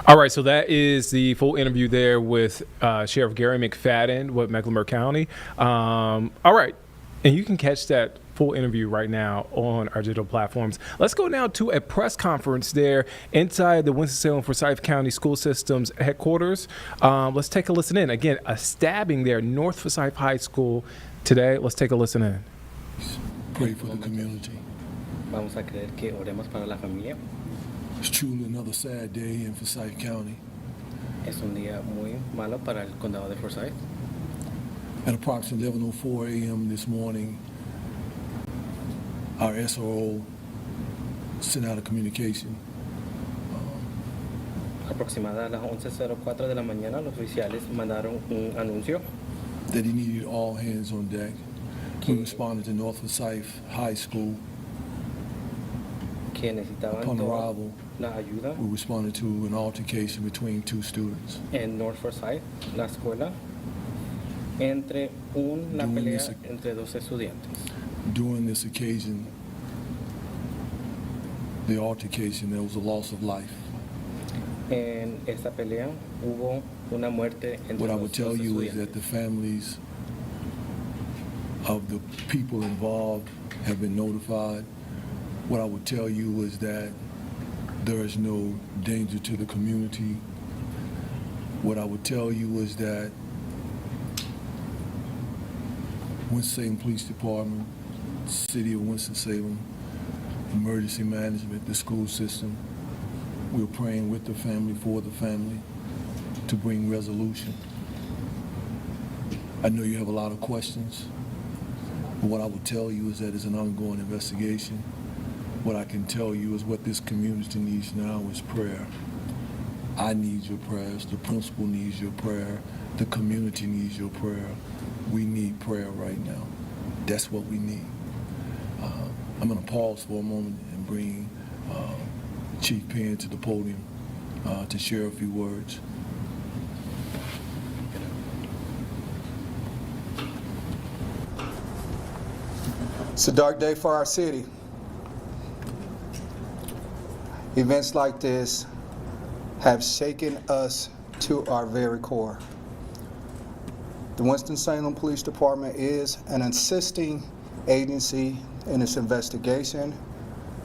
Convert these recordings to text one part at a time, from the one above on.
All right, so that is the full interview there with Sheriff Gary McFadden with Mecklenburg County. All right, and you can catch that full interview right now on our digital platforms. Let's go now to a press conference there inside the Winston-Salem Forsyth County School System's headquarters. Let's take a listen in. Again, a stabbing there, North Forsyth High School today. Let's take a listen in. Pray for the community. Vamos a creer que oremos para la familia. It's truly another sad day in Forsyth County. Es un día muy malo para el condado de Forsyth. At approximately 11:04 a.m. this morning, our SRO sent out a communication Aproximada a las 11:04 de la mañana, los oficiales mandaron un anuncio that he needed all hands on deck. We responded to North Forsyth High School. que necesitaban Upon toda arrival, la ayuda we responded to an altercation between two students. en North Forsyth, la escuela, entre una During pelea this- entre dos estudiantes. During this occasion, the altercation, there was a loss of life. En esta pelea hubo una muerte entre What I los would tell dos you is that estudiantes. the families of the people involved have been notified. What I would tell you is that there is no danger to the community. What I would tell you is that Winston-Salem Police Department, City of Winston-Salem, Emergency Management, the school system, we're praying with the family, for the family, to bring resolution. I know you have a lot of questions, but what I will tell you is that it's an ongoing investigation. What I can tell you is what this community needs now is prayer. I need your prayers. The principal needs your prayer. The community needs your prayer. We need prayer right now. That's what we need. I'm going to pause for a moment and bring Chief Penn to the podium to share a few words. It's a dark day for our city. Events like this have shaken us to our very core. The Winston-Salem Police Department is an assisting agency in its investigation.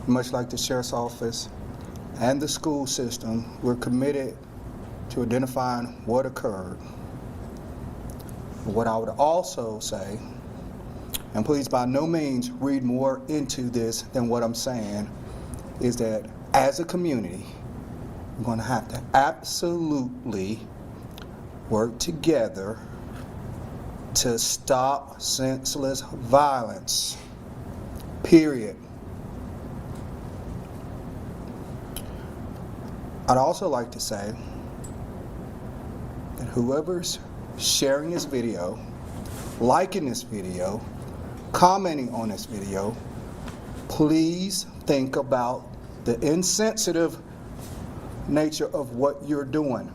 Much like the Sheriff's Office and the school system, we're committed to identifying what occurred. What I would also say, and please by no means read more into this than what I'm saying, is that as a community, we're going to have to absolutely work together to stop senseless violence, period. I'd also like to say that whoever's sharing this video, liking this video, commenting on this video, please think about the insensitive nature of what you're doing.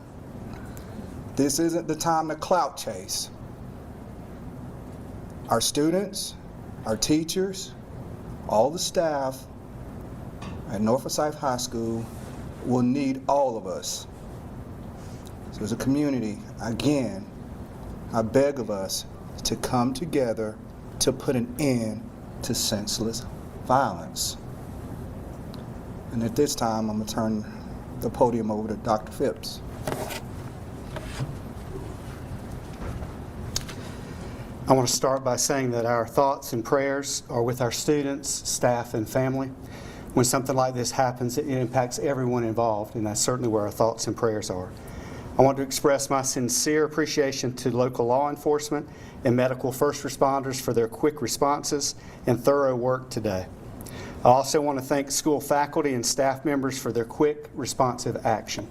This isn't the time to clout chase. Our students, our teachers, all the staff at North Forsyth High School will need all of us. So as a community, again, I beg of us to come together to put an end to senseless violence. And at this time, I'm going to turn the podium over to Dr. Phipps. I want to start by saying that our thoughts and prayers are with our students, staff, and family. When something like this happens, it impacts everyone involved, and that's certainly where our thoughts and prayers are. I want to express my sincere appreciation to local law enforcement and medical first responders for their quick responses and thorough work today. I also want to thank school faculty and staff members for their quick, responsive action.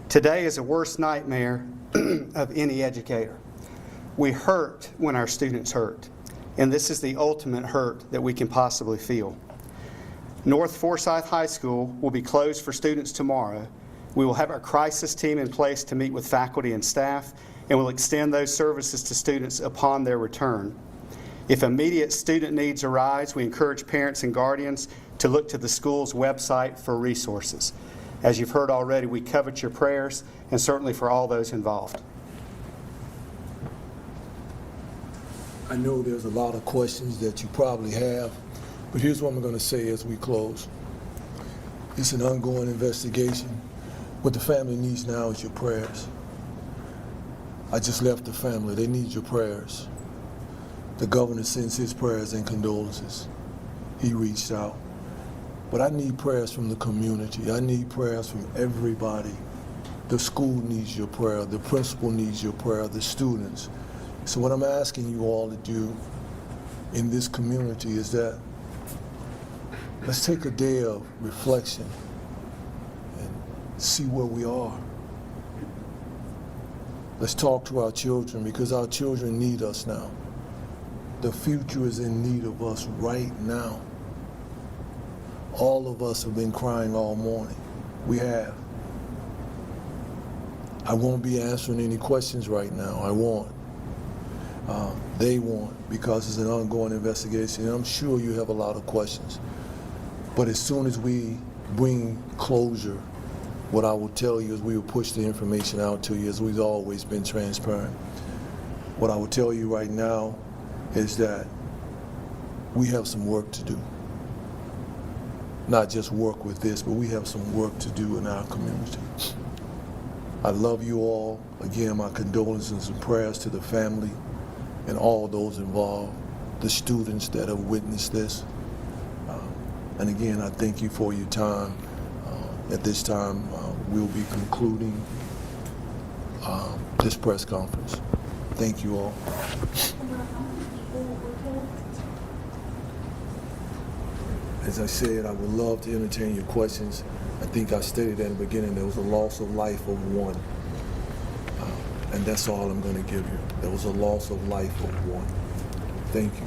Today is a worst nightmare of any educator. We hurt when our students hurt, and this is the ultimate hurt that we can possibly feel. North Forsyth High School will be closed for students tomorrow. We will have our crisis team in place to meet with faculty and staff, and will extend those services to students upon their return. If immediate student needs arise, we encourage parents and guardians to look to the school's website for resources. As you've heard already, we covet your prayers, and certainly for all those involved. I know there's a lot of questions that you probably have, but here's what I'm going to say as we close. It's an ongoing investigation. What the family needs now is your prayers. I just left the family. They need your prayers. The governor sends his prayers and condolences. He reached out. But I need prayers from the community. I need prayers from everybody. The school needs your prayer. The principal needs your prayer. The students. So what I'm asking you all to do in this community is that let's take a day of reflection and see where we are. Let's talk to our children because our children need us now. The future is in need of us right now. All of us have been crying all morning. We have. I won't be answering any questions right now. I won't. They won't, because it's an ongoing investigation. And I'm sure you have a lot of questions. But as soon as we bring closure, what I will tell you is we will push the information out to you, as we've always been transparent. What I will tell you right now is that we have some work to do. Not just work with this, but we have some work to do in our community. I love you all. Again, my condolences and prayers to the family and all those involved, the students that have witnessed this. And again, I thank you for your time. At this time, we'll be concluding this press conference. Thank you all. As I said, I would love to entertain your questions. I think I stated at the beginning there was a loss of life of one. And that's all I'm going to give you. There was a loss of life of one. Thank you.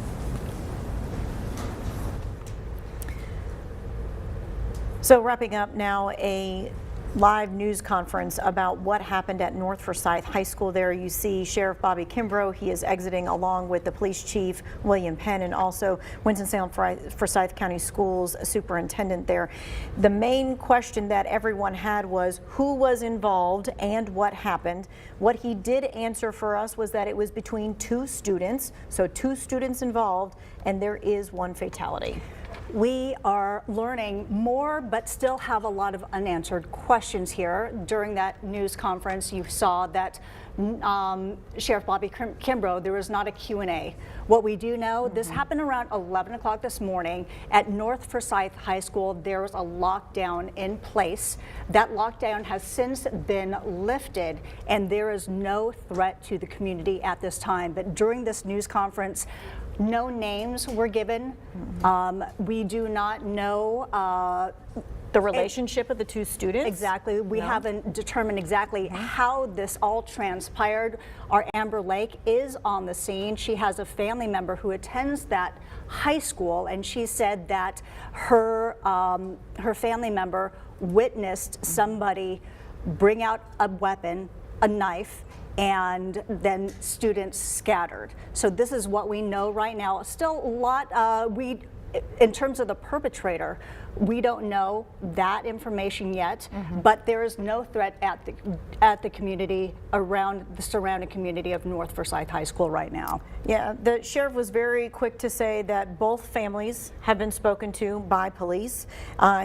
So wrapping up now, a live news conference about what happened at North Forsyth High School. There you see Sheriff Bobby Kimbrough. He is exiting along with the police chief, William Penn, and also Winston-Salem Forsyth County Schools superintendent there. The main question that everyone had was who was involved and what happened. What he did answer for us was that it was between two students, so two students involved, and there is one fatality. We are learning more, but still have a lot of unanswered questions here. During that news conference, you saw that Sheriff Bobby Kimbrough, there was not a Q&A. What we do know, this happened around 11 o'clock this morning at North Forsyth High School. There was a lockdown in place. That lockdown has since been lifted, and there is no threat to the community at this time. But during this news conference, no names were given. We do not know the relationship of the two students? Exactly. We haven't determined exactly how this all transpired. Our Amber Lake is on the scene. She has a family member who attends that high school, and she said that her family member witnessed somebody bring out a weapon, a knife, and then students scattered. So this is what we know right now. Still a lot, in terms of the perpetrator, we don't know that information yet, but there is no threat at the community, around the surrounding community of North Forsyth High School right now. Yeah, the sheriff was very quick to say that both families have been spoken to by police.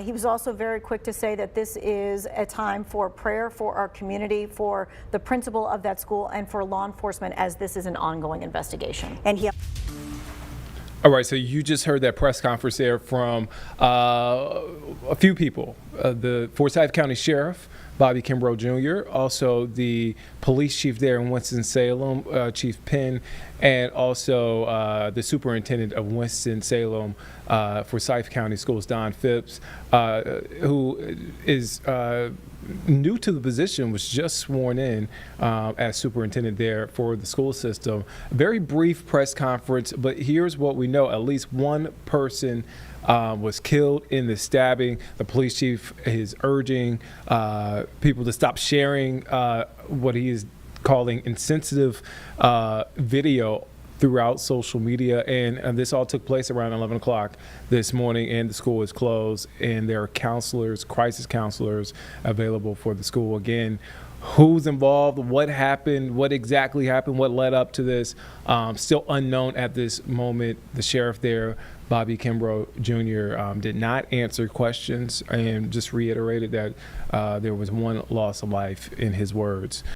He was also very quick to say that this is a time for prayer for our community, for the principal of that school, and for law enforcement, as this is an ongoing investigation. And he All right, so you just heard that press conference there from a few people. The Forsyth County Sheriff, Bobby Kimbrough Jr., also the police chief there in Winston-Salem, Chief Penn, and also the superintendent of Winston-Salem, Forsyth County Schools, Don Phipps, who is new to the position, was just sworn in as superintendent there for the school system. Very brief press conference, but here's what we know. At least one person was killed in the stabbing. The police chief is urging people to stop sharing what he is calling insensitive video throughout social media. And this all took place around 11 o'clock this morning, and the school is closed, and there are counselors, crisis counselors available for the school. Again, who's involved, what happened, what exactly happened, what led up to this, still unknown at this moment. The sheriff there, Bobby Kimbrough Jr., did not answer questions and just reiterated that there was one loss of life in his words.